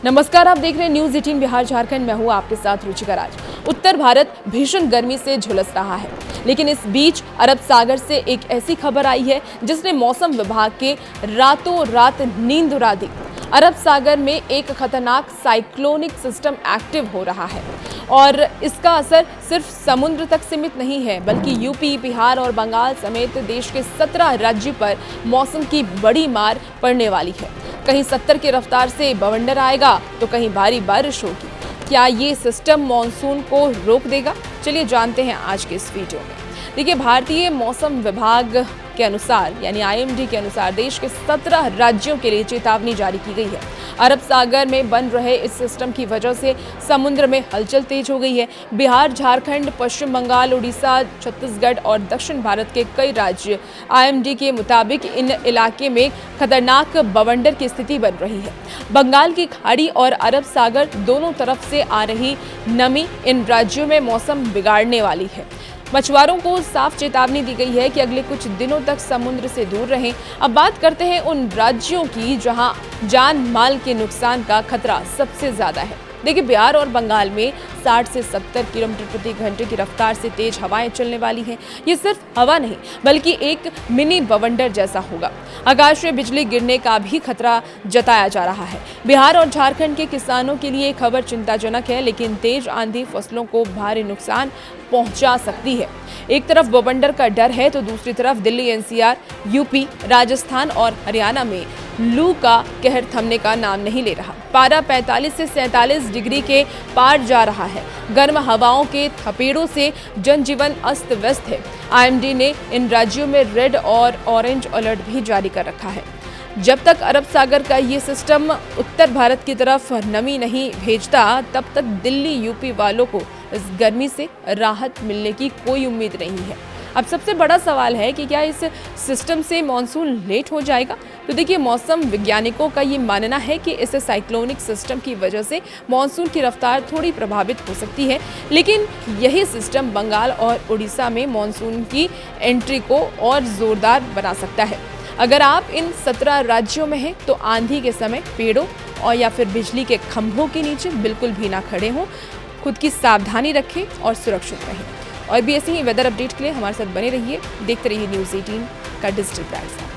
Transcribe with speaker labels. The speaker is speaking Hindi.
Speaker 1: नमस्कार, आप देख रहे हैं न्यूज 18 बिहार झारखंड। मैं हूं आपके साथ रुचिका राज। उत्तर भारत भीषण गर्मी से झुलस रहा है, लेकिन इस बीच अरब सागर से एक ऐसी खबर आई है जिसने मौसम विभाग के रातों रात नींद उड़ा दी। अरब सागर में एक खतरनाक साइक्लोनिक सिस्टम एक्टिव हो रहा है और इसका असर सिर्फ समुद्र तक सीमित नहीं है, बल्कि यूपी, बिहार और बंगाल समेत देश के 17 राज्यों पर मौसम की बड़ी मार पड़ने वाली है। कहीं 70 की रफ्तार से बवंडर आएगा तो कहीं भारी बारिश होगी। क्या ये सिस्टम मॉनसून को रोक देगा? चलिए जानते हैं आज के इस वीडियो में। देखिए, भारतीय मौसम विभाग के अनुसार यानी IMD के अनुसार देश के 17 राज्यों के लिए चेतावनी जारी की गई है। अरब सागर में बन रहे इस सिस्टम की वजह से समुद्र में हलचल तेज हो गई है। बिहार, झारखंड, पश्चिम बंगाल, उड़ीसा, छत्तीसगढ़ और दक्षिण भारत के कई राज्य IMD के मुताबिक इन इलाके में खतरनाक बवंडर की स्थिति बन रही है। बंगाल की खाड़ी और अरब सागर दोनों तरफ से आ रही नमी इन राज्यों में मौसम बिगाड़ने वाली है। मछुआरों को साफ चेतावनी दी गई है कि अगले कुछ दिनों तक समुद्र से दूर रहें। अब बात करते हैं उन राज्यों की जहां जान माल के नुकसान का खतरा सबसे ज्यादा है। देखिए, बिहार और बंगाल में 60 से 70 किलोमीटर प्रति घंटे की रफ्तार से तेज हवाएं चलने वाली हैं। ये सिर्फ हवा नहीं, बल्कि एक मिनी बवंडर जैसा होगा। आकाश में बिजली गिरने का भी खतरा जताया जा रहा है। बिहार और झारखंड के किसानों के लिए खबर चिंताजनक है, लेकिन तेज आंधी फसलों को भारी नुकसान पहुंचा सकती है। एक तरफ बवंडर का डर है तो दूसरी तरफ दिल्ली, NCR, यूपी, राजस्थान और हरियाणा में लू का कहर थमने का नाम नहीं ले रहा। पारा 45 से 47 डिग्री के पार जा रहा है। गर्म हवाओं के थपेड़ों से जनजीवन अस्त व्यस्त है। IMD ने इन राज्यों में रेड और ऑरेंज अलर्ट भी जारी कर रखा है। जब तक अरब सागर का ये सिस्टम उत्तर भारत की तरफ नमी नहीं भेजता, तब तक दिल्ली, यूपी वालों को इस गर्मी से राहत मिलने की कोई उम्मीद नहीं है। अब सबसे बड़ा सवाल है कि क्या इस सिस्टम से मॉनसून लेट हो जाएगा? तो देखिए, मौसम वैज्ञानिकों का ये मानना है कि इस साइक्लोनिक सिस्टम की वजह से मॉनसून की रफ्तार थोड़ी प्रभावित हो सकती है, लेकिन यही सिस्टम बंगाल और उड़ीसा में मॉनसून की एंट्री को और जोरदार बना सकता है। अगर आप इन 17 राज्यों में हैं तो आंधी के समय पेड़ों और या फिर बिजली के खंभों के नीचे बिल्कुल भी ना खड़े हों। खुद की सावधानी रखें और सुरक्षित रहें। और भी ऐसे ही वेदर अपडेट के लिए हमारे साथ बने रहिए। देखते रहिए न्यूज़ 18 का डिजिटल ब्रांड।